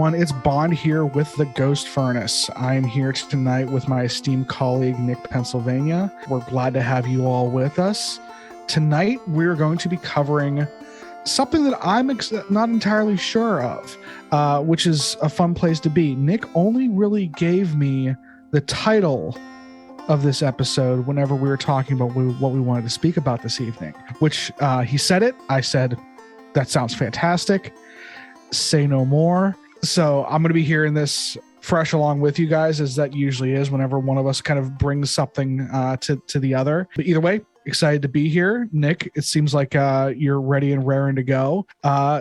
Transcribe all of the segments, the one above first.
everyone. It's Bond here with the Ghost Furnace. I'm here tonight with my esteemed colleague, Nick Pennsylvania. We're glad to have you all with us. Tonight, we're going to be covering something that I'm not entirely sure of, which is a fun place to be. Nick only really gave me the title of this episode whenever we were talking about what we wanted to speak about this evening, which he said it. I said, that sounds fantastic. Say no more. So I'm going to be hearing this fresh along with you guys, as that usually is whenever one of us kind of brings something to the other. But either way, excited to be here. Nick, it seems like you're ready and raring to go.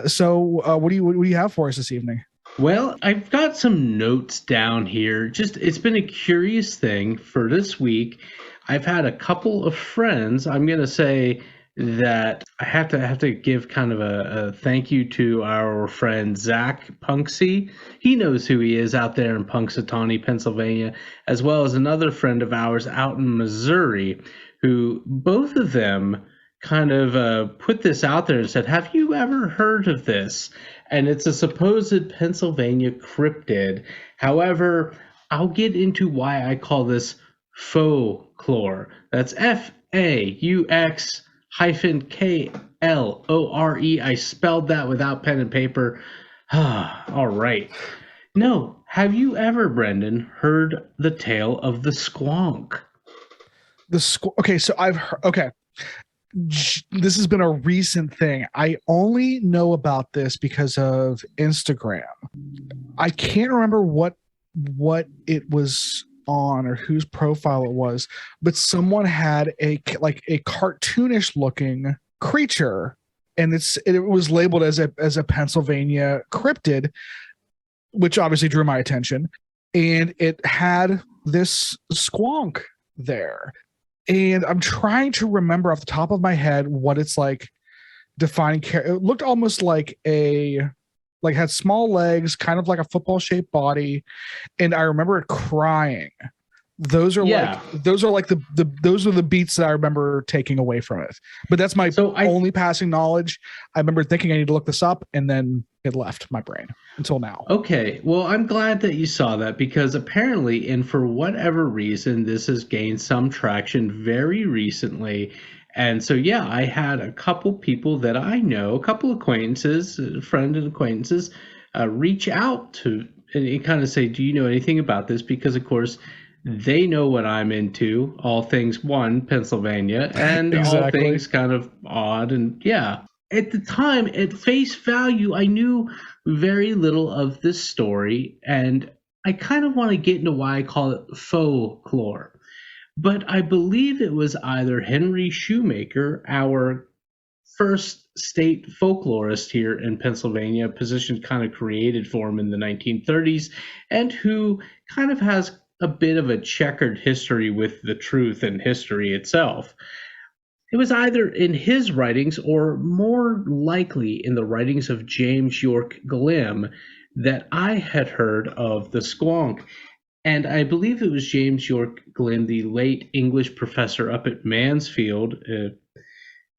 So what do you have for us this evening? Well, I've got some notes down here. It's been a curious thing for this week. I've had a couple of friends. I'm going to say that I have to give kind of a thank you to our friend Zach Punksy. He knows who he is out there in Punxsutawney, Pennsylvania, as well as another friend of ours out in Missouri, who both of them kind of put this out there and said, have you ever heard of this? And it's a supposed Pennsylvania cryptid. However, I'll get into why I call this faux Klore. That's FAUX-KLORE. I spelled that without pen and paper. All right. No, have you ever, Brendan, heard the tale of the squonk? Okay, so I've heard. Okay, this has been a recent thing. I only know about this because of Instagram. I can't remember what it was on or whose profile it was, but someone had a cartoonish looking creature, and it was labeled as a Pennsylvania cryptid, which obviously drew my attention. And it had this squonk there. And I'm trying to remember off the top of my head what it's like defining. It looked almost like had small legs, kind of like a football shaped body. And I remember it crying. Those are the beats that I remember taking away from it. But that's my only passing knowledge. I remember thinking I need to look this up, and then it left my brain until now. Okay, well, I'm glad that you saw that, because apparently, and for whatever reason, this has gained some traction very recently. And so, yeah, I had a couple people that I know, a couple acquaintances, friends and acquaintances, reach out to and kind of say, do you know anything about this? Because, of course, they know what I'm into, all things Pennsylvania, and exactly. All things kind of odd. And yeah, at the time, at face value, I knew very little of this story, and I kind of want to get into why I call it faux Klore. But I believe it was either Henry Shoemaker, our first state folklorist here in Pennsylvania, a position kind of created for him in the 1930s, and who kind of has a bit of a checkered history with the truth and history itself. It was either in his writings, or more likely in the writings of James York Glim, that I had heard of the squonk. And I believe it was James York Glim, the late English professor up at Mansfield,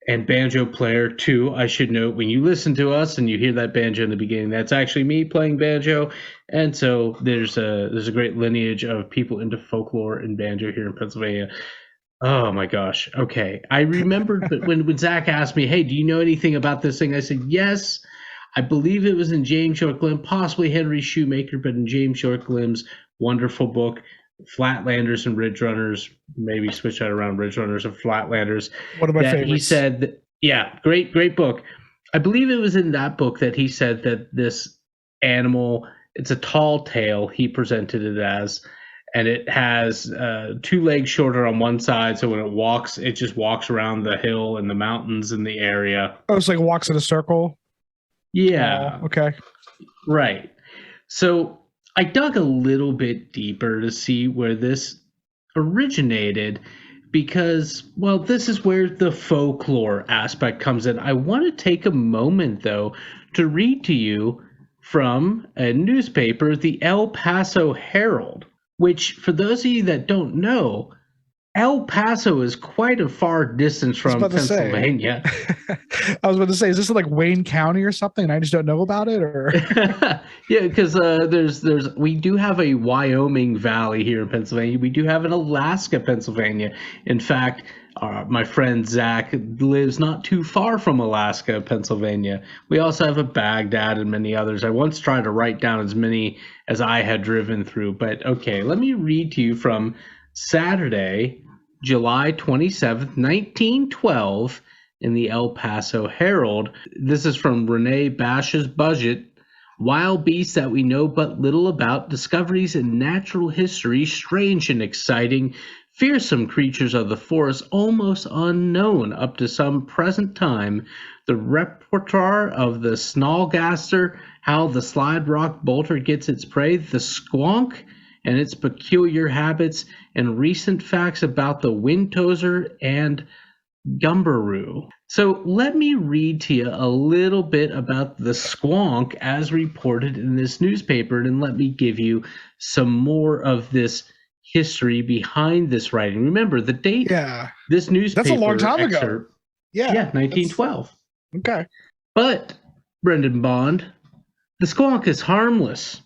and banjo player too. I should note, when you listen to us and you hear that banjo in the beginning, that's actually me playing banjo. And so there's a great lineage of people into folklore and banjo here in Pennsylvania. Oh my gosh. Okay. I remembered when Zach asked me, hey, do you know anything about this thing? I said, yes. I believe it was in James York Glim, possibly Henry Shoemaker, but in James York Glim's wonderful book, Flatlanders and Ridge Runners, maybe switch that around, Ridge Runners and Flatlanders. One of my favorites. He said, great book. I believe it was in that book that he said that this animal, it's a tall tale, he presented it as, and it has 2 legs shorter on one side, so when it walks, it just walks around the hill and the mountains in the area. Oh, it's like walks in a circle? Yeah. Okay. Right. So I dug a little bit deeper to see where this originated, because, well, this is where the folklore aspect comes in. I want to take a moment, though, to read to you from a newspaper, the El Paso Herald, which, for those of you that don't know, El Paso is quite a far distance I was from about to say. Pennsylvania. I was about to say, is this like Wayne County or something, and I just don't know about it? Or Yeah, because there's we do have a Wyoming Valley here in Pennsylvania. We do have an Alaska, Pennsylvania. In fact, my friend Zach lives not too far from Alaska, Pennsylvania. We also have a Baghdad and many others. I once tried to write down as many as I had driven through, but okay, let me read to you from Saturday, July 27th, 1912, in the El Paso Herald. This is from Renee Bash's budget. Wild beasts that we know but little about, discoveries in natural history, strange and exciting, fearsome creatures of the forest almost unknown up to some present time, the repertoire of the snallgaster, how the slide rock bolter gets its prey, the squonk and its peculiar habits, and recent facts about the windtozer and Gumbaroo. So let me read to you a little bit about the squonk as reported in this newspaper, and let me give you some more of this history behind this writing. Remember the date. yeah, This newspaper that's a long time ago. excerpt, Yeah, 1912. okay. But Brendan Bond, the squonk is harmless.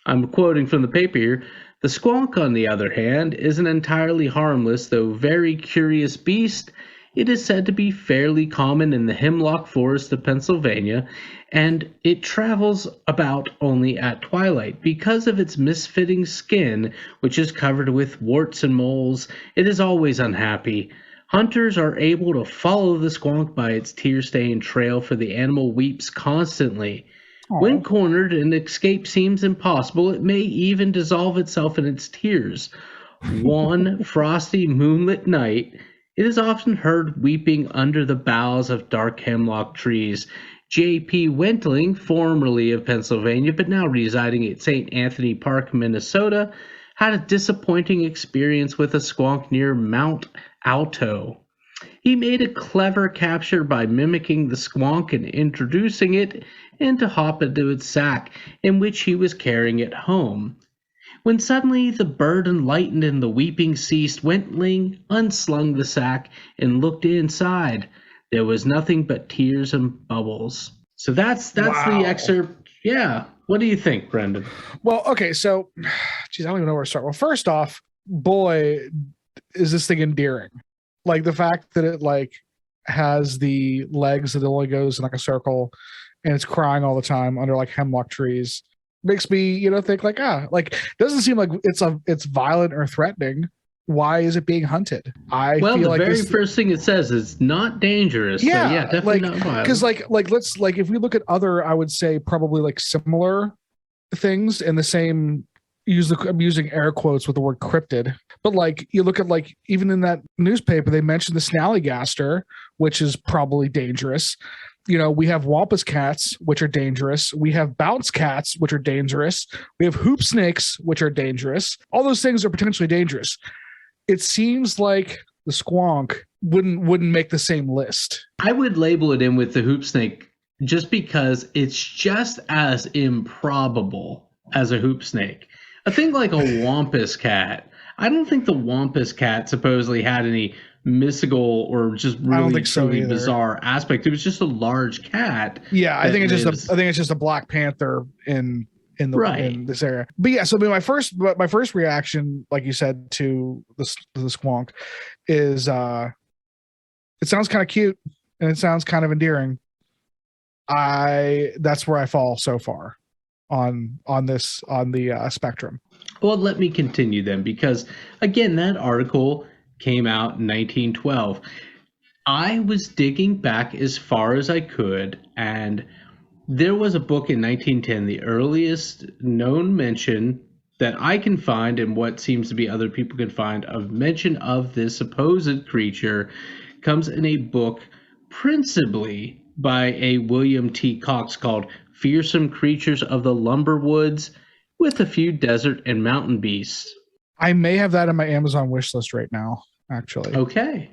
I'm quoting from the paper here. The squonk, on the other hand, is an entirely harmless, though very curious beast. It is said to be fairly common in the hemlock forest of Pennsylvania, and it travels about only at twilight. Because of its misfitting skin, which is covered with warts and moles, it is always unhappy. Hunters are able to follow the squonk by its tear-stained trail, for the animal weeps constantly. When cornered and escape seems impossible, it may even dissolve itself in its tears. One frosty moonlit night, it is often heard weeping under the boughs of dark hemlock trees. J.P. Wentling, formerly of Pennsylvania but now residing at St. Anthony Park, Minnesota, had a disappointing experience with a squonk near Mount Alto. He made a clever capture by mimicking the squonk and introducing it to hop into its sack, in which he was carrying it home. When suddenly the burden lightened and the weeping ceased, Wentling unslung the sack and looked inside. There was nothing but tears and bubbles. So that's Wow. the excerpt. Yeah. What do you think, Brendan? Well, okay, so geez, I don't even know where to start. Well, first off, boy, is this thing endearing. Like the fact that it like has the legs that only goes in like a circle and it's crying all the time under like hemlock trees makes me, think like, doesn't seem like it's violent or threatening. Why is it being hunted? I Well, feel the like very first thing it says is not dangerous. Yeah, so yeah, definitely not violent. because let's like if we look at other, I would say probably like similar things in the same I'm using air quotes with the word cryptid, but like you look at like even in that newspaper they mentioned the snallygaster, which is probably dangerous. We have wampus cats, which are dangerous. We have bounce cats, which are dangerous. We have hoop snakes, which are dangerous. All those things are potentially dangerous. It seems like the squonk wouldn't make the same list. I would label it in with the hoop snake just because it's just as improbable as a hoop snake. A thing like a wampus cat, I don't think the wampus cat supposedly had any mystical or just really bizarre aspect. It was just a large cat. Yeah, I think it's just a Black Panther in this area. But yeah, so my first reaction, like you said, to the squonk is it sounds kind of cute and it sounds kind of endearing. That's where I fall so far on the spectrum. Well, let me continue then, because again, that article came out in 1912. I was digging back as far as I could, and there was a book in 1910, the earliest known mention that I can find, and what seems to be other people can find, of mention of this supposed creature comes in a book principally by a William T. Cox called Fearsome Creatures of the Lumber Woods, with a few desert and mountain beasts. I may have that on my Amazon wish list right now, actually. Okay.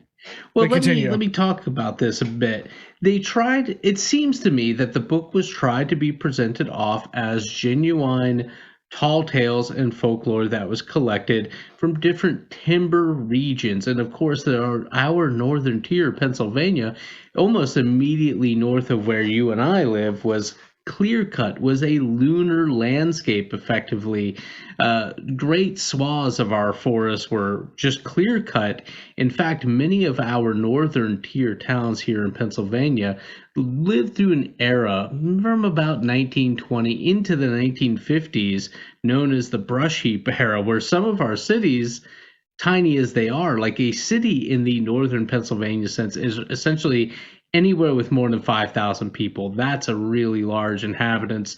Well, let me talk about this a bit. It seems to me that the book was tried to be presented off as genuine tall tales and folklore that was collected from different timber regions. And of course, our northern tier, Pennsylvania, almost immediately north of where you and I live, was clear cut, was a lunar landscape effectively. Great swaths of our forests were just clear cut. In fact, many of our northern tier towns here in Pennsylvania lived through an era from about 1920 into the 1950s known as the brush heap era, where some of our cities, tiny as they are, like a city in the northern Pennsylvania sense, is essentially anywhere with more than 5,000 people. That's a really large inhabitants.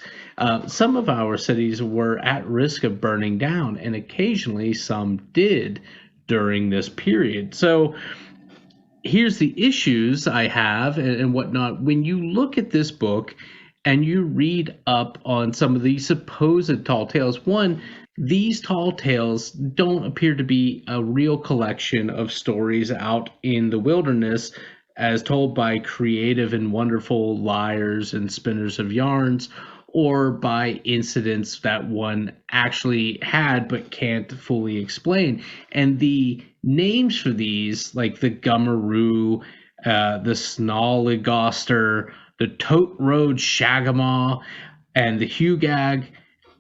Some of our cities were at risk of burning down, and occasionally some did during this period. So here's the issues I have and whatnot. When you look at this book and you read up on some of these supposed tall tales, one, these tall tales don't appear to be a real collection of stories out in the wilderness as told by creative and wonderful liars and spinners of yarns, or by incidents that one actually had but can't fully explain. And the names for these, like the Gummeroo, the Snolligoster, the Tote Road Shagamaw, and the Hugag,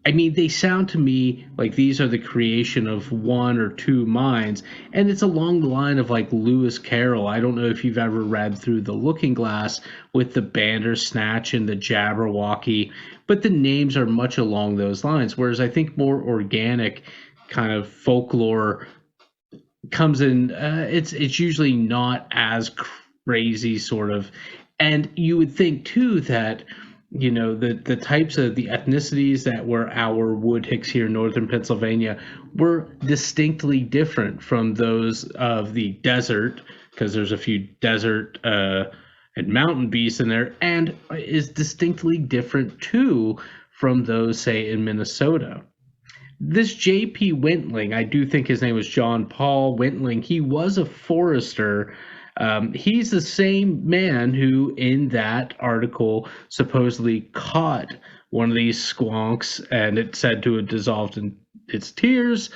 I mean, they sound to me like these are the creation of one or two minds, and it's along the line of like Lewis Carroll. I don't know if you've ever read through The Looking Glass with the Bandersnatch and the Jabberwocky, but the names are much along those lines. Whereas I think more organic kind of folklore comes in. It's usually not as crazy, sort of, and you would think too that the types of the ethnicities that were our woodhicks here in northern Pennsylvania were distinctly different from those of the desert, because there's a few desert and mountain beasts in there, and is distinctly different too from those, say, in Minnesota. This J.P. Wentling, I do think his name was John Paul Wentling, he was a forester. He's the same man who, in that article, supposedly caught one of these squonks, and it's said to have dissolved in its tears.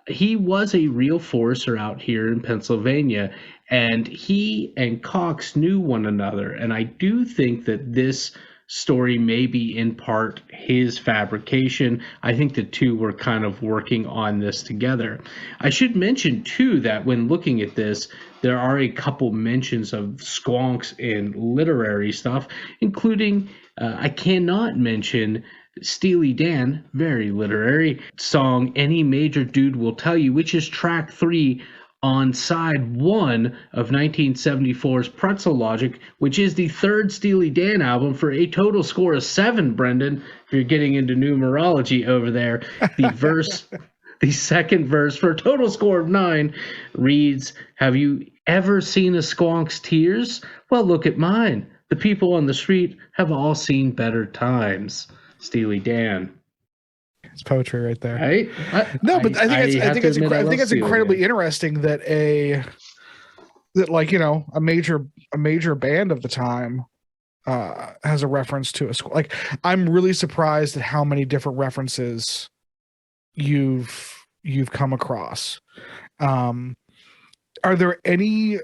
He was a real forester out here in Pennsylvania, and he and Cox knew one another. And I do think that this story may be in part his fabrication. I think the two were kind of working on this together. I should mention too that when looking at this, there are a couple mentions of squonks in literary stuff, including I cannot mention Steely Dan, very literary, song Any Major Dude Will Tell You, which is track 3 on side 1 of 1974's Pretzel Logic, which is the third Steely Dan album, for a total score of 7, Brendan, if you're getting into numerology over there. The second verse, for a total score of 9, reads, "Have you ever seen a squonk's tears? Well, look at mine. The people on the street have all seen better times." Steely Dan. It's poetry right there. Right? I think it's incredibly interesting that a major band of the time has a reference to a school. Like, I'm really surprised at how many different references you've come across. Are there any?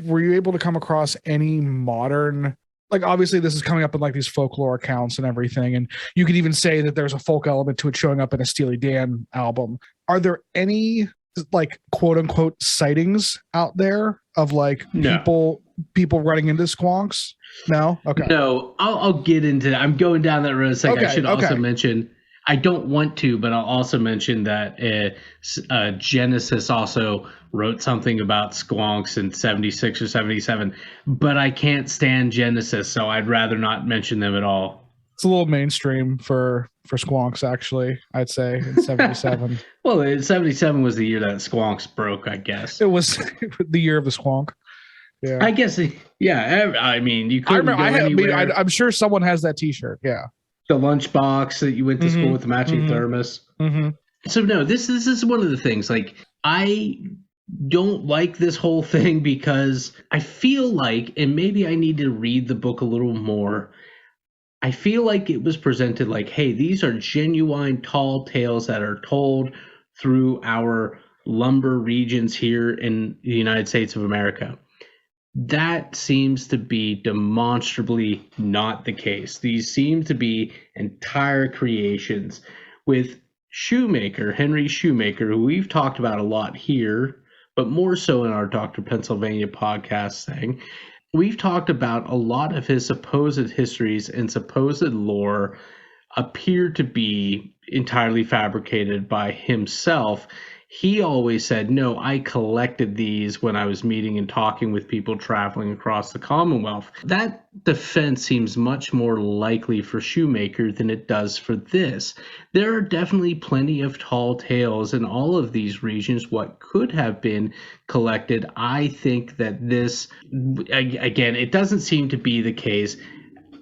Were you able to come across any modern? Like, obviously this is coming up in like these folklore accounts and everything, and you could even say that there's a folk element to it showing up in a Steely Dan album. Are there any like quote unquote sightings out there of like people running into squonks? No? Okay. No, I'll get into that. I'm going down that road in a second. I should also mention, I don't want to, but I'll also mention that Genesis also wrote something about squonks in 76 or 77, but I can't stand Genesis, so I'd rather not mention them at all. It's a little mainstream for squonks, actually, I'd say, in 77. Well, 77 was the year that squonks broke, I guess. It was the year of the squonk. Yeah, I guess. Yeah, I mean, you couldn't go anywhere. I'm sure someone has that T-shirt. Yeah, the lunchbox that you went to school with, the matching thermos. Mm-hmm. So no, this is one of the things. Like, I don't like this whole thing because I feel like, and maybe I need to read the book a little more, I feel like it was presented like, hey, these are genuine tall tales that are told through our lumber regions here in the United States of America. That seems to be demonstrably not the case. These seem to be entire creations with Shoemaker, Henry Shoemaker, who we've talked about a lot here, but more so in our Dr. Pennsylvania podcast thing. We've talked about a lot of his supposed histories and supposed lore appear to be entirely fabricated by himself. He always said, no, I collected these when I was meeting and talking with people traveling across the Commonwealth. That defense seems much more likely for Shoemaker than it does for this. There are definitely plenty of tall tales in all of these regions, what could have been collected. I think that this, again, it doesn't seem to be the case.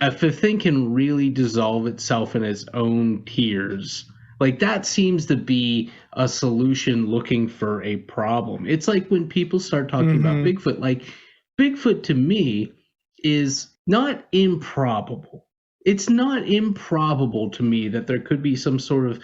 If a thing can really dissolve itself in its own tears, like that seems to be a solution looking for a problem. It's like when people start talking about Bigfoot, like Bigfoot to me is not improbable. It's not improbable to me that there could be some sort of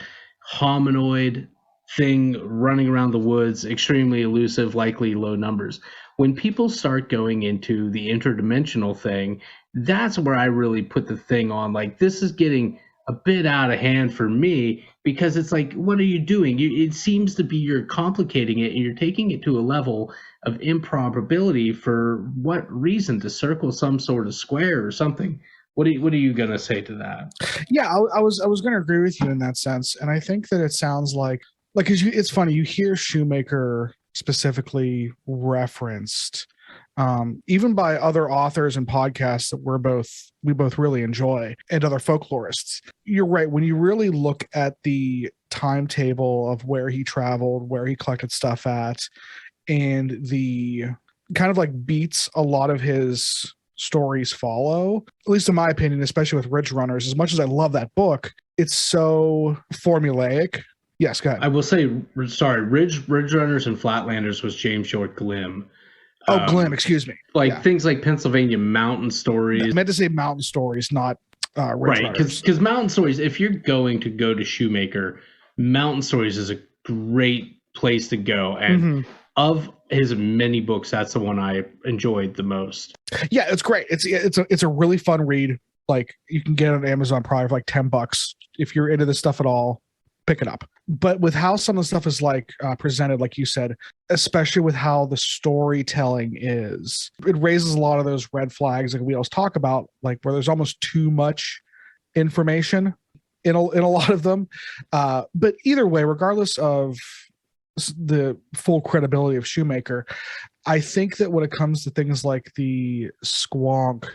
hominoid thing running around the woods, extremely elusive, likely low numbers. When people start going into the interdimensional thing, that's where I really put the thing on. Like, this is getting a bit out of hand for me, because it's like, what are you doing? It seems to be you're complicating it and you're taking it to a level of improbability. For what reason? To circle some sort of square or something? What are you gonna say to that? Yeah, I was going to agree with you in that sense, and I think that it sounds like it's funny, you hear Shoemaker specifically referenced, even by other authors and podcasts that we both really enjoy, and other folklorists. You're right. When you really look at the timetable of where he traveled, where he collected stuff at, and the kind of like beats a lot of his stories follow, at least in my opinion, especially with Ridge Runners, as much as I love that book, it's so formulaic. Yes, go ahead. I will say, sorry, Ridge Runners and Flatlanders was James George Glim. Oh, Glim, excuse me. Like things like Pennsylvania Mountain Stories. I meant to say Mountain Stories, not Ridge right, Runners. Because Mountain Stories, if you're going to go to Shoemaker, Mountain Stories is a great place to go. And of his many books, that's the one I enjoyed the most. Yeah, it's great. It's a really fun read. Like, you can get it on Amazon probably for like $10. If you're into this stuff at all, pick it up. But with how some of the stuff is presented, like you said, especially with how the storytelling is, it raises a lot of those red flags like we always talk about, like where there's almost too much information in a lot of them. But either way, regardless of the full credibility of Shoemaker, I think that when it comes to things like the squonk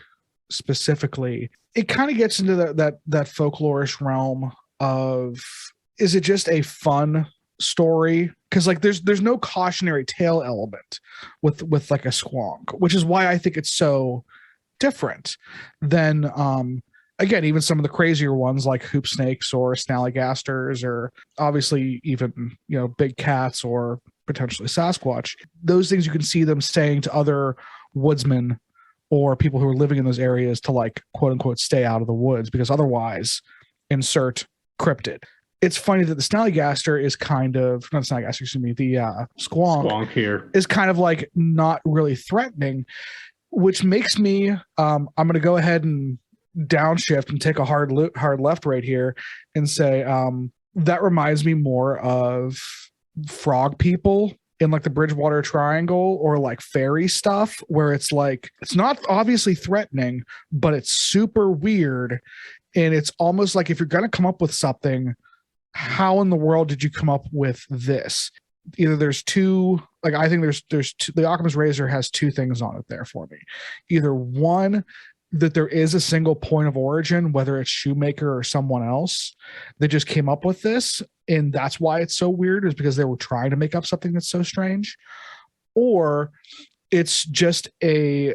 specifically, it kind of gets into that folklorish realm of, is it just a fun story? Because like there's no cautionary tale element with like a squonk, which is why I think it's so different than again, even some of the crazier ones like hoop snakes or snallygasters, or obviously even, big cats or potentially Sasquatch. Those things you can see them saying to other woodsmen or people who are living in those areas to, like, quote unquote, stay out of the woods, because otherwise insert cryptid. It's funny that the snallygaster is kind of, not snallygaster, excuse me, the squonk here is kind of like not really threatening, which makes me, I'm going to go ahead and downshift and take a hard left right here and say that reminds me more of frog people in like the Bridgewater Triangle, or like fairy stuff, where it's like, it's not obviously threatening, but it's super weird. And it's almost like, if you're going to come up with something, how in the world did you come up with this? Either there's two, like, I think there's two, the Occam's razor has two things on it there for me. Either one, that there is a single point of origin, whether it's Shoemaker or someone else that just came up with this, and that's why it's so weird, is because they were trying to make up something that's so strange, or it's just a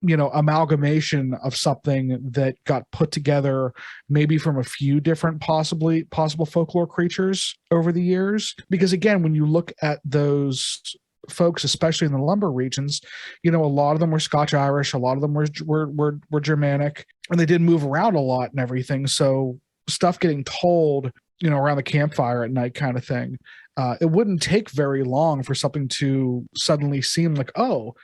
amalgamation of something that got put together maybe from a few different possible folklore creatures over the years. Because again, when you look at those folks, especially in the lumber regions, a lot of them were Scotch Irish, a lot of them were Germanic, and they did move around a lot and everything. So stuff getting told, around the campfire at night kind of thing. It wouldn't take very long for something to suddenly seem like, oh,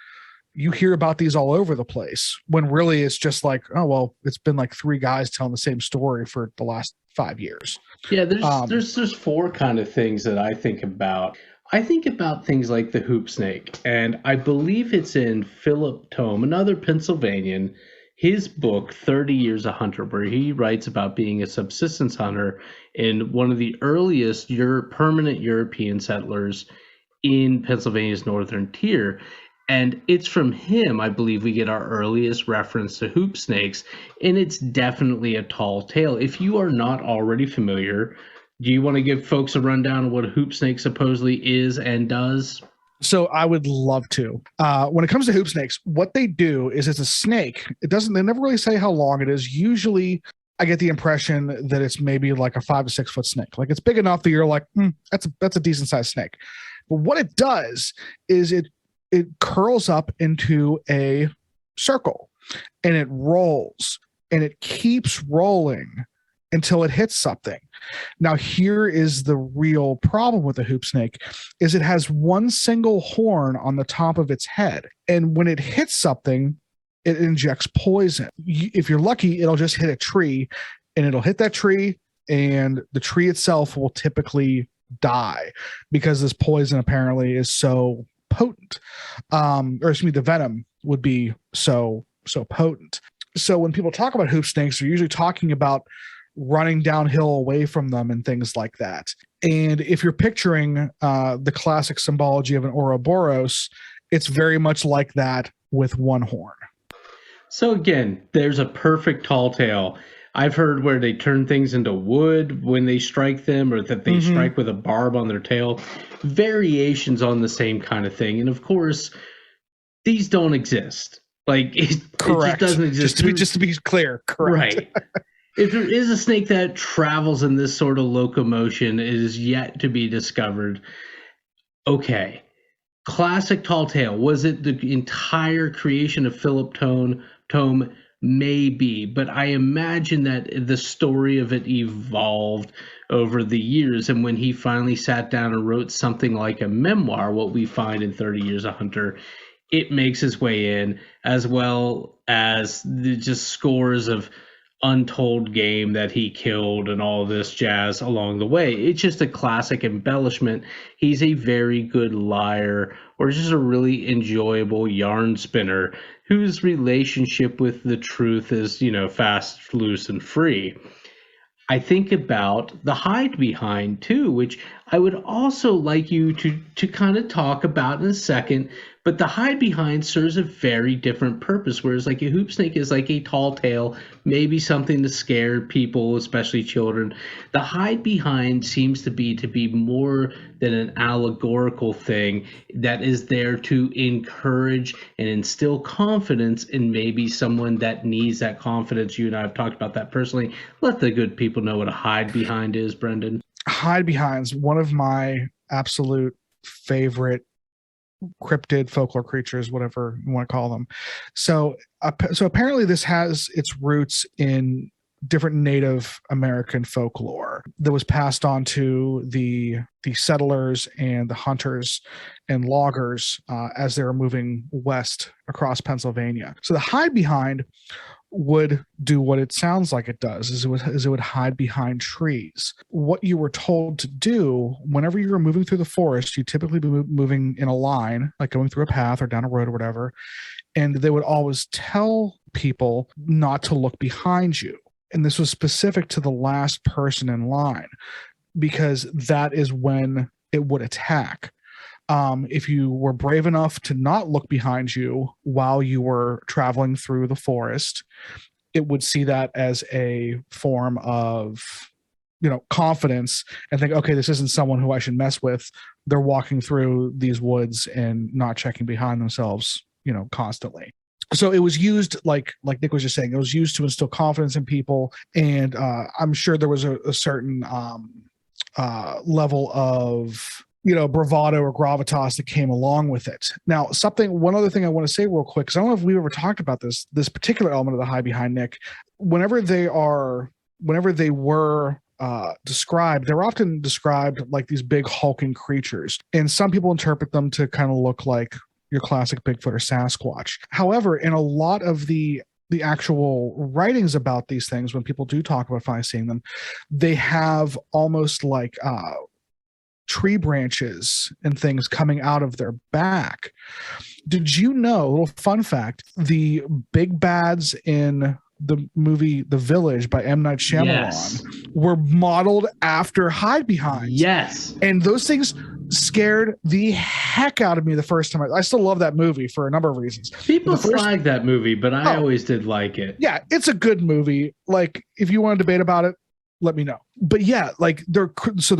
you hear about these all over the place, when really it's just like, oh, well, it's been like 3 guys telling the same story for the last 5 years. Yeah, there's 4 kind of things that I think about. I think about things like the hoop snake, and I believe it's in Philip Tome, another Pennsylvanian, his book 30 Years a Hunter, where he writes about being a subsistence hunter in one of the earliest permanent European settlers in Pennsylvania's northern tier. And it's from him, I believe, we get our earliest reference to hoop snakes, and it's definitely a tall tale. If you are not already familiar, do you want to give folks a rundown of what a hoop snake supposedly is and does? So I would love to. When it comes to hoop snakes, what they do is it's a snake. They never really say how long it is. Usually I get the impression that it's maybe like a 5 to 6 foot snake. Like it's big enough that you're like, that's a decent sized snake. But what it does is it curls up into a circle and it rolls and it keeps rolling until it hits something. Now, here is the real problem with the hoop snake is it has one single horn on the top of its head. And when it hits something, it injects poison. If you're lucky, it'll just hit a tree and it'll hit that tree and the tree itself will typically die because this poison apparently is so potent. The venom would be so potent. So when people talk about hoop snakes, they're usually talking about running downhill away from them and things like that. And if you're picturing the classic symbology of an Ouroboros, it's very much like that with one horn. So again, there's a perfect tall tale. I've heard where they turn things into wood when they strike them, or that they strike with a barb on their tail. Variations on the same kind of thing. And of course, these don't exist. Like it just doesn't exist. Just to be clear, correct. Right. If there is a snake that travels in this sort of locomotion, it is yet to be discovered. Okay. Classic tall tale. Was it the entire creation of Philip Tome? Maybe, but I imagine that the story of it evolved over the years, and when he finally sat down and wrote something like a memoir, what we find in 30 Years a Hunter, it makes its way in, as well as the just scores of untold game that he killed and all this jazz along the way. It's just a classic embellishment. He's a very good liar, or just a really enjoyable yarn spinner whose relationship with the truth is, fast, loose, and free. I think about the hide behind too, which I would also like you to kind of talk about in a second. But the hide behind serves a very different purpose, whereas like a hoop snake is like a tall tale, maybe something to scare people, especially children. The hide behind seems to be more than an allegorical thing that is there to encourage and instill confidence in maybe someone that needs that confidence. You and I have talked about that personally. Let the good people know what a hide behind is, Brendan. Hide behind's one of my absolute favorite cryptid folklore creatures, whatever you want to call them. So apparently this has its roots in different Native American folklore that was passed on to the settlers and the hunters and loggers as they were moving west across Pennsylvania. So the hide behind would do what it sounds like it does, is it would hide behind trees. What you were told to do whenever you were moving through the forest, you typically be moving in a line, like going through a path or down a road or whatever, and they would always tell people not to look behind you. And this was specific to the last person in line, because that is when it would attack. If you were brave enough to not look behind you while you were traveling through the forest, it would see that as a form of, confidence and think, okay, this isn't someone who I should mess with. They're walking through these woods and not checking behind themselves, constantly. So it was used, like Nick was just saying, it was used to instill confidence in people. And I'm sure there was a certain level of bravado or gravitas that came along with it. Now, one other thing I want to say real quick, because I don't know if we've ever talked about this particular element of the hide behind, Nick. Whenever they were described, they're often described like these big hulking creatures, and some people interpret them to kind of look like your classic Bigfoot or Sasquatch. However, in a lot of the actual writings about these things, when people do talk about finally seeing them, they have almost like tree branches and things coming out of their back. Did you know, a little fun fact, the big bads in the movie The Village by M. Night Shyamalan were modeled after hide behinds? Yes. And those things scared the heck out of me the first time. I still love that movie for a number of reasons. People slag that movie, but I always did like it. Yeah, it's a good movie. Like, if you want to debate about it, let me know. But yeah, like they're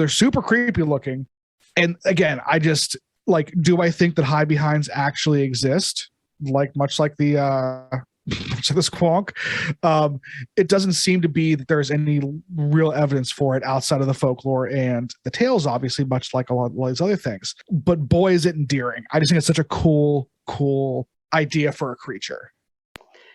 super creepy looking. And again, I just like, do I think that hide behinds actually exist? Much like the squonk. It doesn't seem to be that there's any real evidence for it outside of the folklore and the tales, obviously, much like a lot of these other things. But boy, is it endearing. I just think it's such a cool idea for a creature.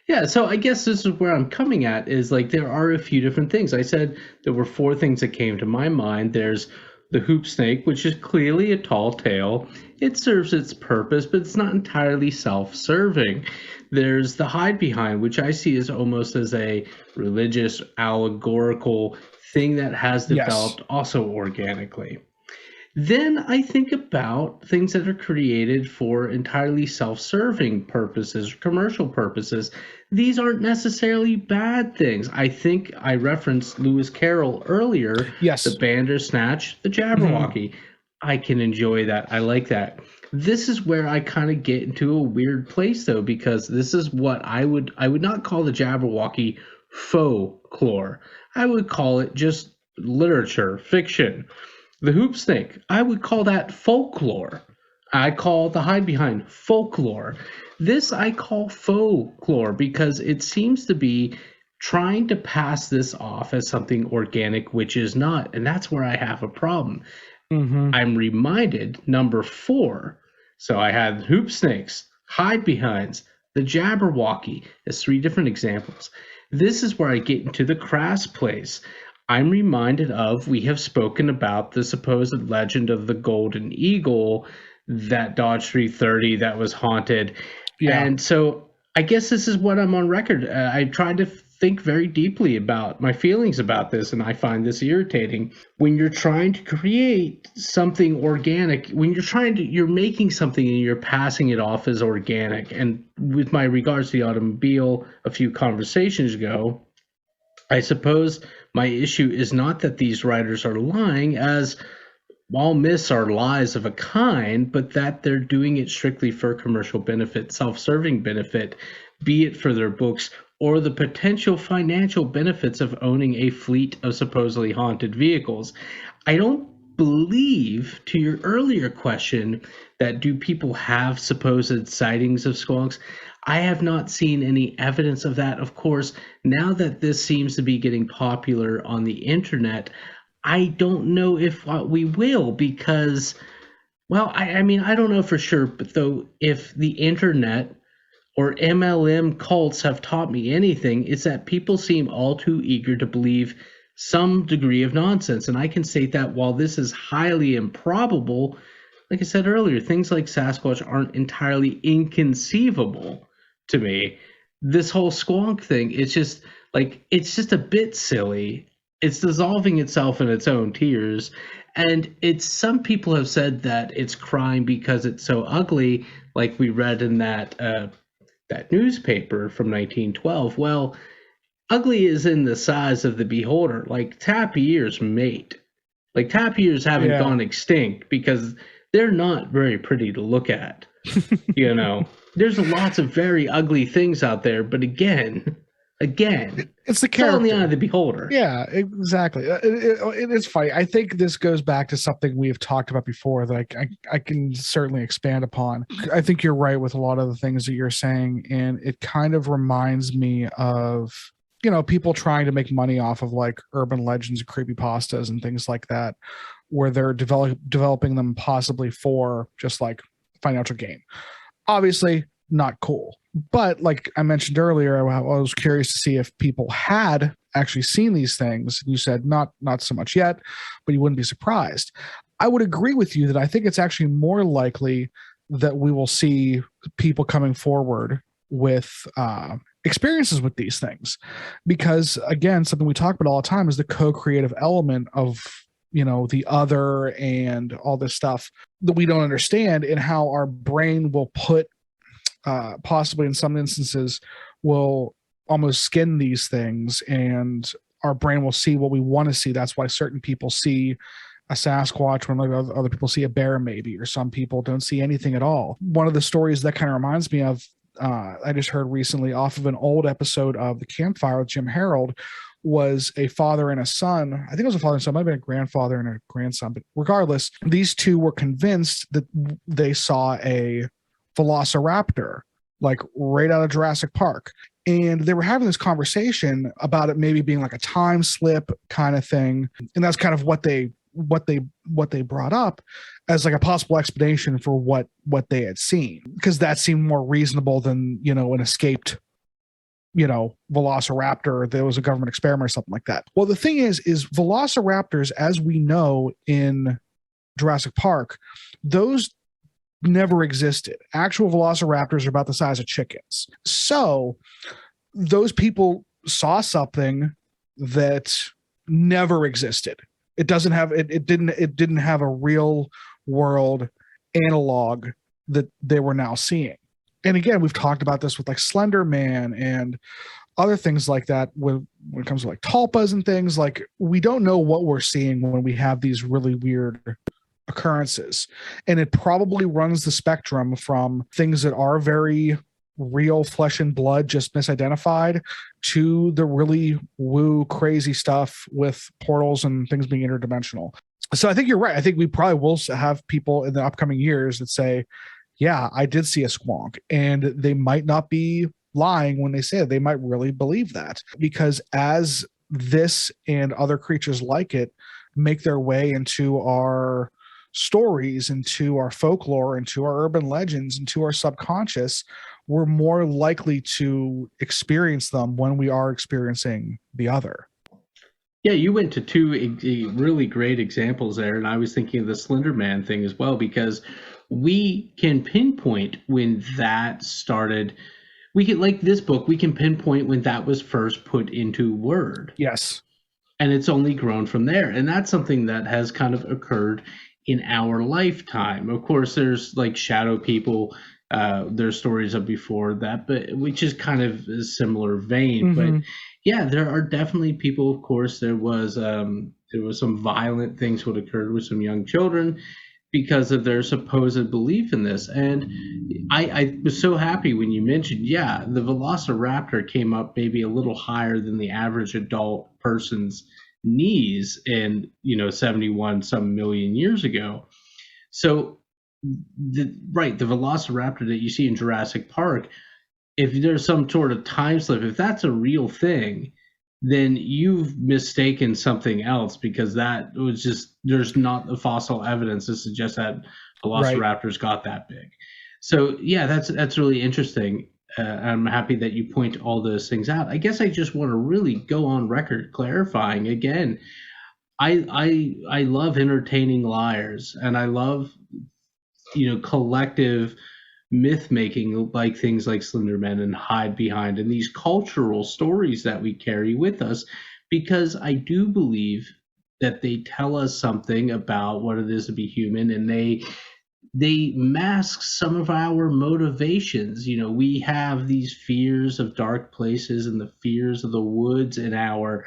Yeah, so I guess this is where I'm coming at, is like there are a few different things. I said there were 4 things that came to my mind. There's the hoop snake, which is clearly a tall tale. It serves its purpose, but it's not entirely self-serving. There's the hide behind, which I see as almost as a religious, allegorical thing that has developed also organically. Then I think about things that are created for entirely self-serving purposes, commercial purposes. These aren't necessarily bad things. I think I referenced Lewis Carroll earlier. Yes. The Bandersnatch, the Jabberwocky. Mm-hmm. I can enjoy that. I like that. This is where I kind of get into a weird place, though, because this is what I would not call the Jabberwocky folklore. I would call it just literature, fiction. The hoop snake, I would call that folklore. I call the hide behind folklore. This I call folklore because it seems to be trying to pass this off as something organic, which is not. And that's where I have a problem. Mm-hmm. I'm reminded, number 4. So I had hoop snakes, hide behinds, the Jabberwocky as 3 different examples. This is where I get into the crass place. I'm reminded of, we have spoken about the supposed legend of the Golden Eagle, that Dodge 330 that was haunted. Yeah. And so I guess this is what I'm on record. I tried to think very deeply about my feelings about this, and I find this irritating. When you're trying to create something organic, when you're making something and you're passing it off as organic. And with my regards to the automobile a few conversations ago, I suppose my issue is not that these writers are lying, as all myths are lies of a kind, but that they're doing it strictly for commercial benefit, self-serving benefit, be it for their books or the potential financial benefits of owning a fleet of supposedly haunted vehicles. I don't believe, to your earlier question, that do people have supposed sightings of squonks? I have not seen any evidence of that. Of course, now that this seems to be getting popular on the internet, I don't know if we will, because, well, I mean, I don't know for sure, but though if the internet or MLM cults have taught me anything, it's that people seem all too eager to believe some degree of nonsense. And I can state that while this is highly improbable, like I said earlier, things like Sasquatch aren't entirely inconceivable to me. This whole squonk thing, it's just a bit silly. It's dissolving itself in its own tears. And some people have said that it's crying because it's so ugly, like we read in that newspaper from 1912. Well, ugly is in the size of the beholder. Like tap ears mate. Like tap ears haven't gone extinct because they're not very pretty to look at. You know, there's lots of very ugly things out there, but again, it's the character in the eye of the beholder. Yeah, exactly. It is funny. I think this goes back to something we have talked about before that I can certainly expand upon. I think you're right with a lot of the things that you're saying, and it kind of reminds me of, people trying to make money off of like urban legends and creepypastas and things like that, where they're developing them possibly for just like financial gain. Obviously, not cool. But like I mentioned earlier, I was curious to see if people had actually seen these things. You said not so much yet, but you wouldn't be surprised. I would agree with you that I think it's actually more likely that we will see people coming forward with experiences with these things, because again, something we talk about all the time is the co-creative element of the other and all this stuff that we don't understand, and how our brain will put possibly in some instances will almost skin these things, and our brain will see what we want to see. That's why certain people see a Sasquatch when like other people see a bear, maybe, or some people don't see anything at all. One of the stories that kind of reminds me of, I just heard recently off of an old episode of The Campfire with Jim Harold, was a father and a son. I think it was a father and son, might have been a grandfather and a grandson, but regardless, these two were convinced that they saw a velociraptor, like right out of Jurassic Park. And they were having this conversation about it maybe being like a time slip kind of thing. And that's kind of what they brought up as like a possible explanation for what they had seen, because that seemed more reasonable than an escaped velociraptor. There was a government experiment or something like that. Well, the thing is velociraptors, as we know in Jurassic Park, those never existed. Actual velociraptors are about the size of chickens. So those people saw something that never existed. It doesn't have it didn't have a real world analog that they were now seeing. And again, we've talked about this with like Slender Man and other things like that when it comes to like tulpas and things. Like, we don't know what we're seeing when we have these really weird occurrences. And it probably runs the spectrum from things that are very real flesh and blood, just misidentified, to the really woo crazy stuff with portals and things being interdimensional. So I think you're right. I think we probably will have people in the upcoming years that say, yeah, I did see a squonk, and they might not be lying when they say it. They might really believe that, because as this and other creatures like it make their way into our stories, into our folklore, into our urban legends, into our subconscious, we're more likely to experience them when we are experiencing the other. Yeah, you went to two really great examples there, and I was thinking of the Slender Man thing as well, because we can pinpoint when that started. We can, like this book, we can pinpoint when that was first put into word. Yes. And it's only grown from there. And that's something that has kind of occurred in our lifetime. Of course, there's like shadow people. There's stories of before that, but which is kind of a similar vein. Mm-hmm. But yeah, there are definitely people. Of course, there was some violent things that occurred with some young children because of their supposed belief in this. And I was so happy when you mentioned, yeah, the velociraptor came up maybe a little higher than the average adult person's knees in 71 some million years ago. So the velociraptor that you see in Jurassic Park, if there's some sort of time slip, if that's a real thing, then you've mistaken something else, because that was just, there's not the fossil evidence to suggest that velociraptors got that big. So yeah, that's really interesting. I'm happy that you point all those things out. I guess I just want to really go on record clarifying again. I love entertaining liars, and I love collective myth making, like things like Slenderman and Hide Behind, and these cultural stories that we carry with us, because I do believe that they tell us something about what it is to be human, and they mask some of our motivations. We have these fears of dark places and the fears of the woods, and our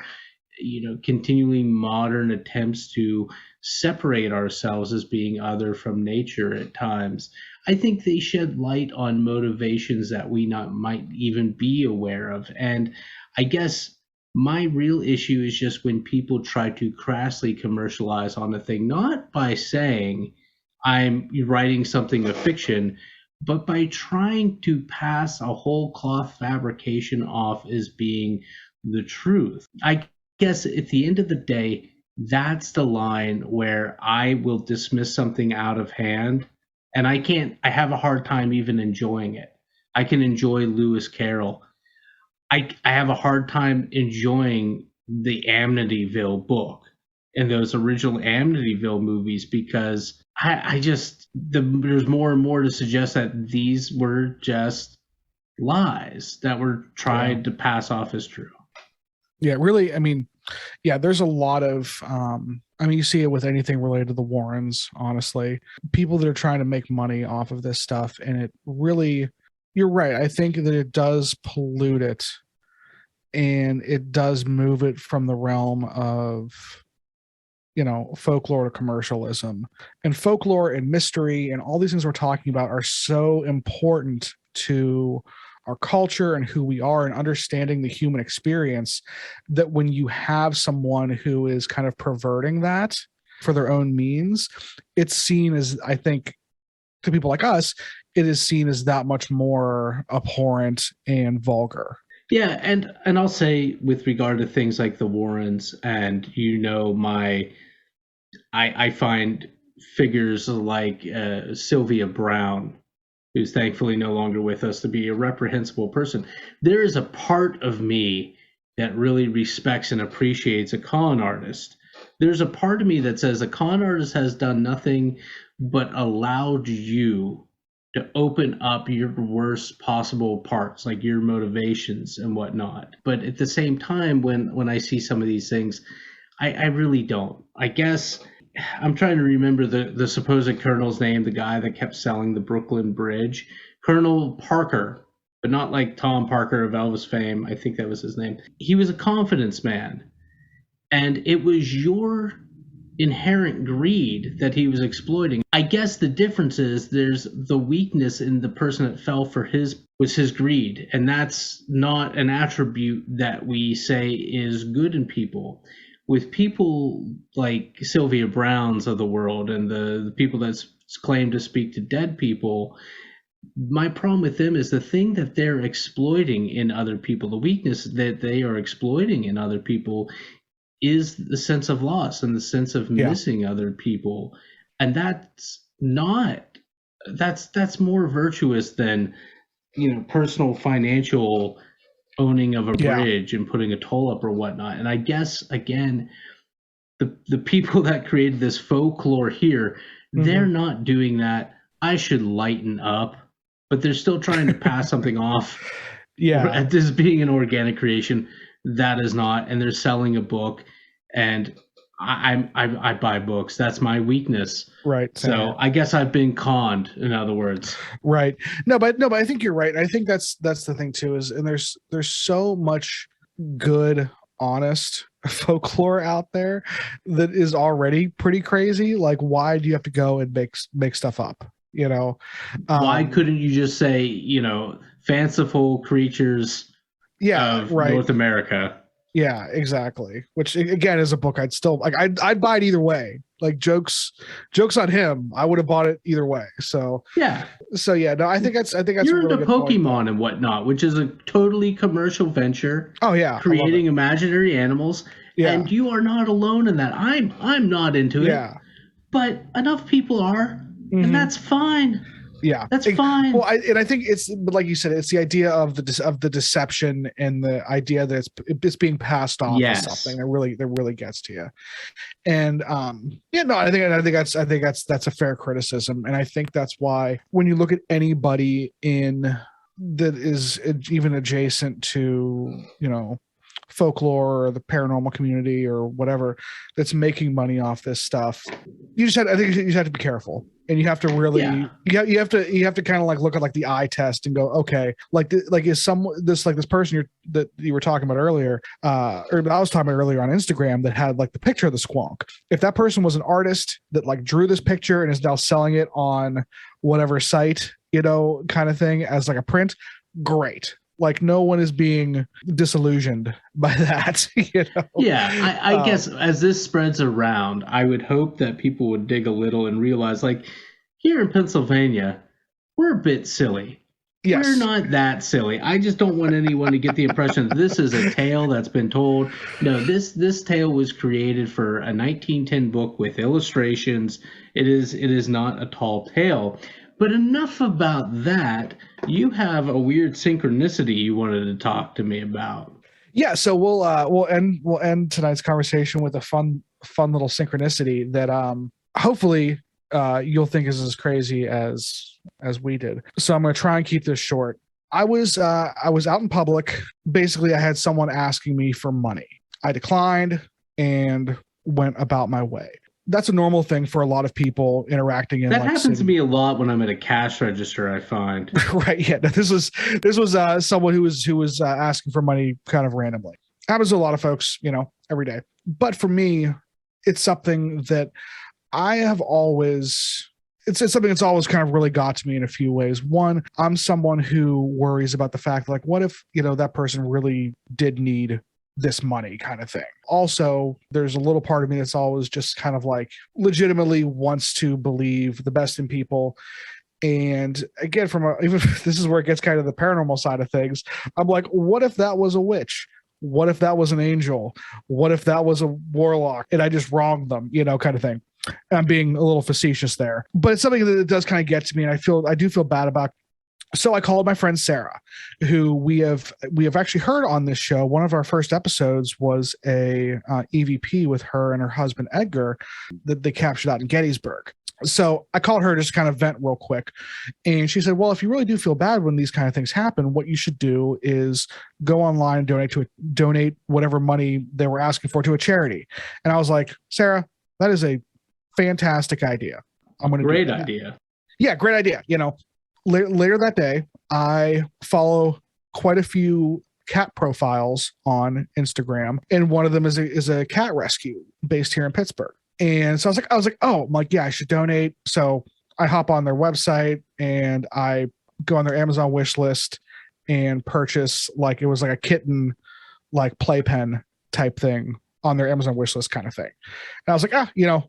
continually modern attempts to separate ourselves as being other from nature at times. I think they shed light on motivations that we might even be aware of. And I guess my real issue is just when people try to crassly commercialize on a thing, not by saying I'm writing something of fiction, but by trying to pass a whole cloth fabrication off as being the truth. I guess at the end of the day, that's the line where I will dismiss something out of hand, and I have a hard time even enjoying it. I can enjoy Lewis Carroll. I have a hard time enjoying the Amityville book and those original Amityville movies because I just there's more and more to suggest that these were just lies that were tried to pass off as true. Yeah, really. I mean, yeah, there's a lot of I mean, you see it with anything related to the Warrens, honestly. People that are trying to make money off of this stuff, and it really, you're right. I think that it does pollute it, and it does move it from the realm of, folklore to commercialism. And folklore and mystery and all these things we're talking about are so important to our culture and who we are and understanding the human experience, that when you have someone who is kind of perverting that for their own means, it's seen as, I think, to people like us, it is seen as that much more abhorrent and vulgar. Yeah, and I'll say with regard to things like the Warrens, and I find figures like Sylvia Brown, who's thankfully no longer with us, to be a reprehensible person. There is a part of me that really respects and appreciates a con artist. There's a part of me that says a con artist has done nothing but allowed you to open up your worst possible parts, like your motivations and whatnot. But at the same time, when I see some of these things, I really don't. I guess I'm trying to remember the supposed colonel's name, the guy that kept selling the Brooklyn Bridge. Colonel Parker, but not like Tom Parker of Elvis fame. I think that was his name. He was a confidence man. And it was your inherent greed that he was exploiting. I guess the difference is there's the weakness in the person that fell for was his greed. And that's not an attribute that we say is good in people. With people like Sylvia Browns of the world and the people that claim to speak to dead people, my problem with them is the thing that they're exploiting in other people, the weakness that they are exploiting in other people is the sense of loss and the sense of missing other people. And that's more virtuous than, personal financial owning of a bridge and putting a toll up or whatnot. And I guess, again, the people that created this folklore here, they're not doing that. I should lighten up, but they're still trying to pass something off at this being an organic creation. That is not, and they're selling a book, and I buy books. That's my weakness. Right. So I guess I've been conned, in other words. Right. No, but I think you're right. I think that's the thing too, is, and there's so much good, honest folklore out there that is already pretty crazy. Like, why do you have to go and make stuff up? Why couldn't you just say, fanciful creatures of North America? Yeah, exactly. Which, again, is a book I'd still like. I'd buy it either way. Like, jokes on him, I would have bought it either way. So yeah. No, I think that's you're a really into Pokemon and whatnot, which is a totally commercial venture. Oh yeah, creating imaginary animals. Yeah. And you are not alone in that. I'm not into it. Yeah. But enough people are, and that's fine. Yeah, that's fine. Well, I think but like you said, it's the idea of the deception and the idea that it's being passed off as something that really gets to you. And I think that's a fair criticism, and I think that's why when you look at anybody that is even adjacent to folklore or the paranormal community or whatever that's making money off this stuff, you just have to be careful. And you have to really, you have to kind of like look at like the eye test and go, okay, is this person that you were talking about earlier, or that I was talking about earlier on Instagram, that had like the picture of the squonk. If that person was an artist that like drew this picture and is now selling it on whatever site, kind of thing as like a print, great. Like, no one is being disillusioned by that. Yeah, I guess as this spreads around, I would hope that people would dig a little and realize, like, here in Pennsylvania, we're a bit silly. We're Yes. not that silly. I just don't want anyone to get the impression that this is a tale that's been told. No, this tale was created for a 1910 book with illustrations. It is not a tall tale. But enough about that. You have a weird synchronicity you wanted to talk to me about. Yeah, so we'll end tonight's conversation with a fun little synchronicity that hopefully you'll think is as crazy as we did. So I'm going to try and keep this short. I was out in public. Basically, I had someone asking me for money. I declined and went about my way. That's a normal thing for a lot of people interacting in That like happens to me a lot when I'm at a cash register, I find. right. Yeah. This was someone who was asking for money kind of randomly. Happens to a lot of folks, every day. But for me, it's something that I have always. It's something that's always kind of really got to me in a few ways. One, I'm someone who worries about the fact, like, what if that person really did need this money kind of thing. Also, there's a little part of me that's always just kind of like legitimately wants to believe the best in people. And again, even this is where it gets kind of the paranormal side of things. I'm like, what if that was a witch? What if that was an angel? What if that was a warlock and I just wronged them, kind of thing. I'm being a little facetious there, but it's something that does kind of get to me, and I do feel bad about. So I called my friend Sarah, who we have actually heard on this show. One of our first episodes was a EVP with her and her husband Edgar that they captured out in Gettysburg. So I called her just to kind of vent real quick, and she said, "Well, if you really do feel bad when these kind of things happen, what you should do is go online and donate whatever money they were asking for to a charity." And I was like, "Sarah, that is a fantastic idea. I'm going to Great idea. Yeah, great idea. Later that day, I follow quite a few cat profiles on Instagram, and one of them is a cat rescue based here in Pittsburgh. And so I was like, oh, I'm like, yeah, I should donate. So I hop on their website and I go on their Amazon wish list and purchase it was like a kitten like playpen type thing on their Amazon wish list kind of thing. And I was like,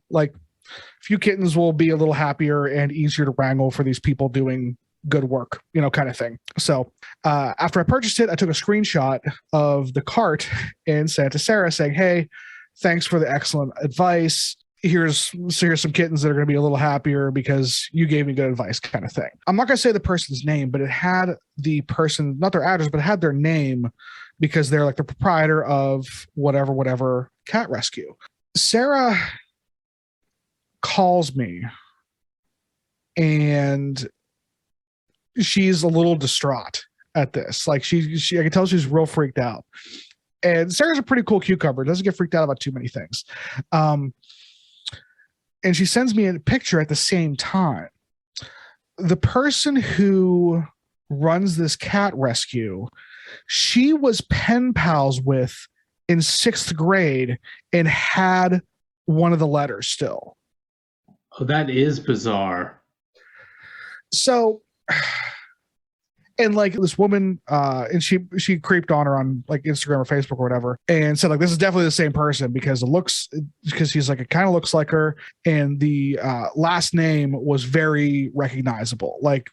like a few kittens will be a little happier and easier to wrangle for these people doing good work, kind of thing. So after I purchased it, I took a screenshot of the cart and sent it to Sarah saying, "Hey, thanks for the excellent advice. Here's some kittens that are going to be a little happier because you gave me good advice," kind of thing. I'm not going to say the person's name, but it had the person, not their address, but it had their name because they're like the proprietor of whatever cat rescue. Sarah calls me and she's a little distraught at this. Like she I can tell she's real freaked out. And Sarah's a pretty cool cucumber. Doesn't get freaked out about too many things. And she sends me a picture at the same time. The person who runs this cat rescue, she was pen pals with in 6th grade and had one of the letters still. Oh, that is bizarre. So, and like this woman, and she creeped on her on like Instagram or Facebook or whatever, and said like this is definitely the same person because she's like it kind of looks like her, and the last name was very recognizable. Like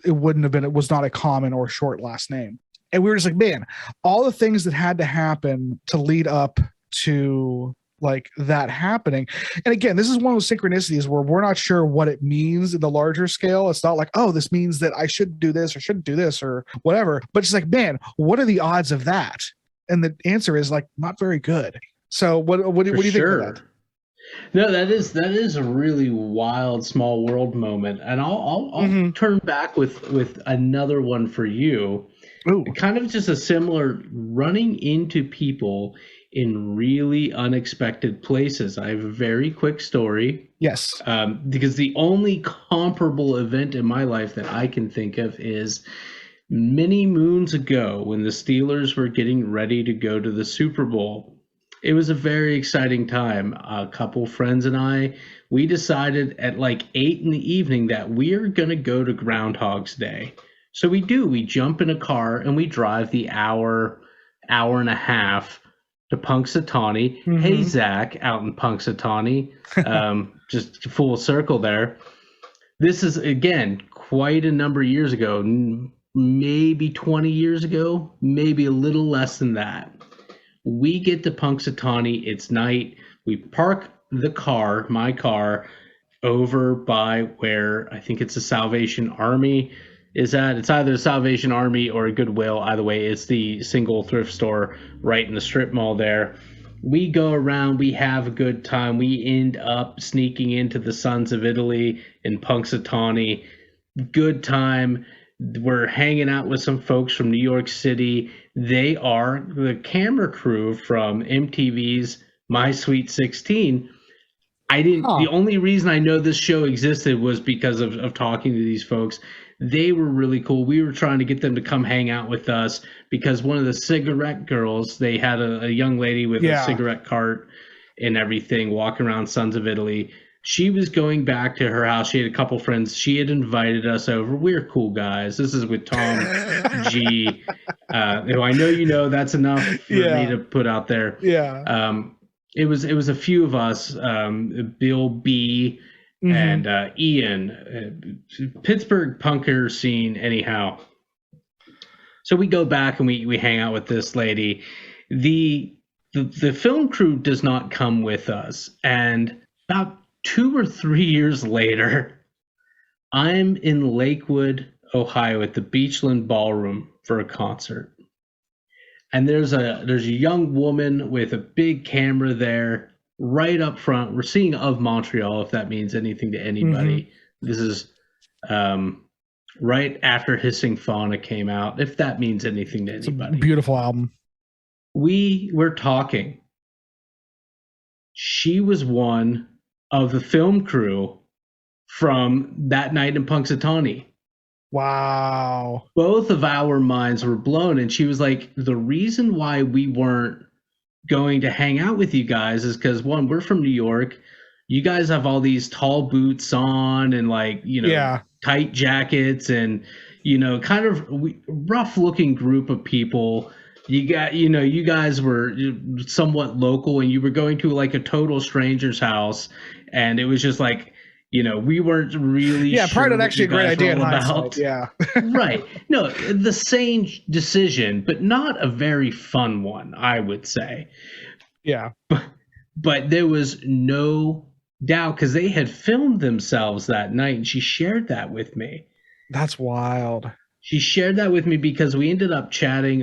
it was not a common or short last name. And we were just like, man, all the things that had to happen to lead up to like that happening. And again, this is one of those synchronicities where we're not sure what it means in the larger scale. It's not like, oh, this means that I should do this or shouldn't do this or whatever. But it's like, man, what are the odds of that? And the answer is like not very good. So what do you think of that? No, that is a really wild small world moment. And I'll turn back with another one for you. Ooh. Kind of just a similar running into people in really unexpected places. I have a very quick story. Yes. Because the only comparable event in my life that I can think of is many moons ago when the Steelers were getting ready to go to the Super Bowl. It was a very exciting time. A couple friends and we decided at like 8 p.m. that we are going to go to Groundhog's Day. So we jump in a car and we drive the hour and a half to Punxsutawney. Mm-hmm. Hey, Zach, out in Punxsutawney, just full circle there. This is, again, quite a number of years ago. maybe 20 years ago, maybe a little less than that. We get to Punxsutawney. It's night. We park the car, my car, over by where I think it's the Salvation Army is at. It's either the Salvation Army or a Goodwill. Either way, it's the single thrift store right in the strip mall there. We go around, we have a good time. We end up sneaking into the Sons of Italy in Punxsutawney. Good time. We're hanging out with some folks from New York City. They are the camera crew from MTV's My Sweet 16. The only reason I know this show existed was because of talking to these folks. They were really cool. We were trying to get them to come hang out with us because one of the cigarette girls, they had a young lady with a cigarette cart and everything walking around Sons of Italy. She was going back to her house. She had a couple friends. She had invited us over. We're cool guys. This is with Tom G. Who I know you know. That's enough for me to put out there. Yeah. It was a few of us, Bill B. and Ian, Pittsburgh punker scene anyhow. So we go back and we hang out with this lady. The film crew does not come with us, and about 2 or 3 years later, I'm in Lakewood, Ohio, at the Beachland Ballroom for a concert. And there's a young woman with a big camera there right up front. We're seeing Of Montreal, if that means anything to anybody. This is right after Hissing Fauna came out, if that means anything to anybody. It's a beautiful album. We were talking. She was one of the film crew from that night in Punxsutawney. Wow. Both of our minds were blown. And she was like, the reason why we weren't going to hang out with you guys is because, one, we're from New York. You guys have all these tall boots on and tight jackets and, kind of rough looking group of people. You guys were somewhat local and you were going to like a total stranger's house. And it was just like, we weren't really sure probably not actually a great idea in about. hindsight. Yeah. Right. No, the same decision, but not a very fun one, I would say. Yeah. But there was no doubt because they had filmed themselves that night, and she shared that with me. That's wild. She shared that with me because we ended up chatting.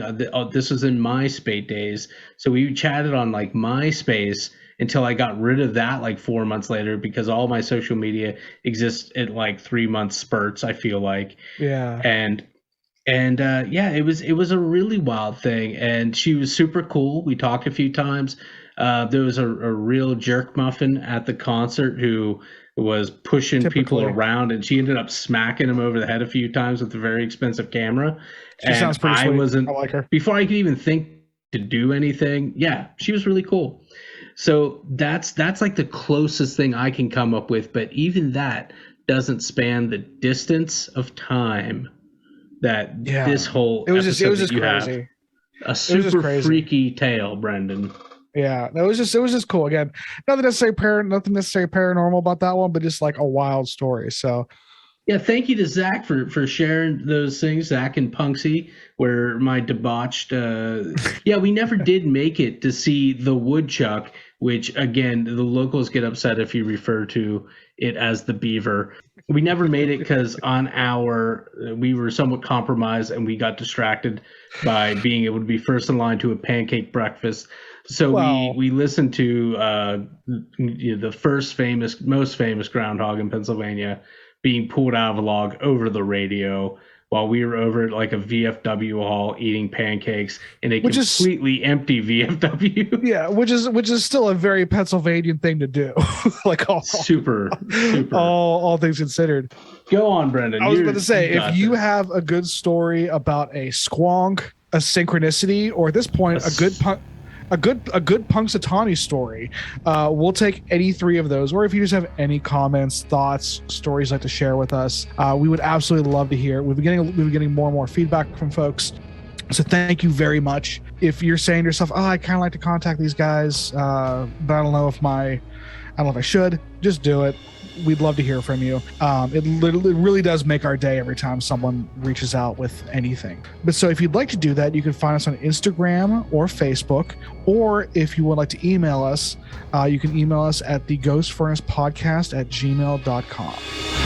This was in MySpace days. So we chatted on like MySpace until I got rid of that like 4 months later because all my social media exists at like 3 month spurts, I feel like. Yeah. And it was a really wild thing. And she was super cool. We talked a few times. There was a real jerk muffin at the concert who was pushing people around, and she ended up smacking him over the head a few times with a very expensive camera. She sounds pretty sweet. I like her. Before I could even think to do anything, she was really cool. So that's like the closest thing I can come up with, but even that doesn't span the distance of time that this whole it was just crazy. Have. A super freaky tale, Brendan. Yeah, it was just cool. Again, nothing necessarily paranormal about that one, but just like a wild story. So, yeah, thank you to Zach for sharing those things, Zach and Punksy, where my debauched. We never did make it to see the woodchuck, which again the locals get upset if you refer to it as the beaver. We never made it because we were somewhat compromised and we got distracted by being able to be first in line to a pancake breakfast. So we listened to the most famous groundhog in Pennsylvania being pulled out of a log over the radio while we were over at like a VFW hall eating pancakes in a completely empty VFW. Yeah, which is still a very Pennsylvanian thing to do. Like super. All things considered. Go on, Brendan. I was about to say, if you have a good story about a squonk, a synchronicity, or at this point a good Punxsutawney story, we'll take any three of those. Or if you just have any comments, thoughts, stories you'd like to share with us, we would absolutely love to hear. We've been getting more and more feedback from folks. So thank you very much. If you're saying to yourself, I kind of like to contact these guys, but I don't know if I should, just do it. we'd love to hear from you. It really does make our day every time someone reaches out with anything. But so if you'd like to do that, you can find us on Instagram or Facebook, or if you would like to email us, you can email us at theghostfurnacepodcast@gmail.com.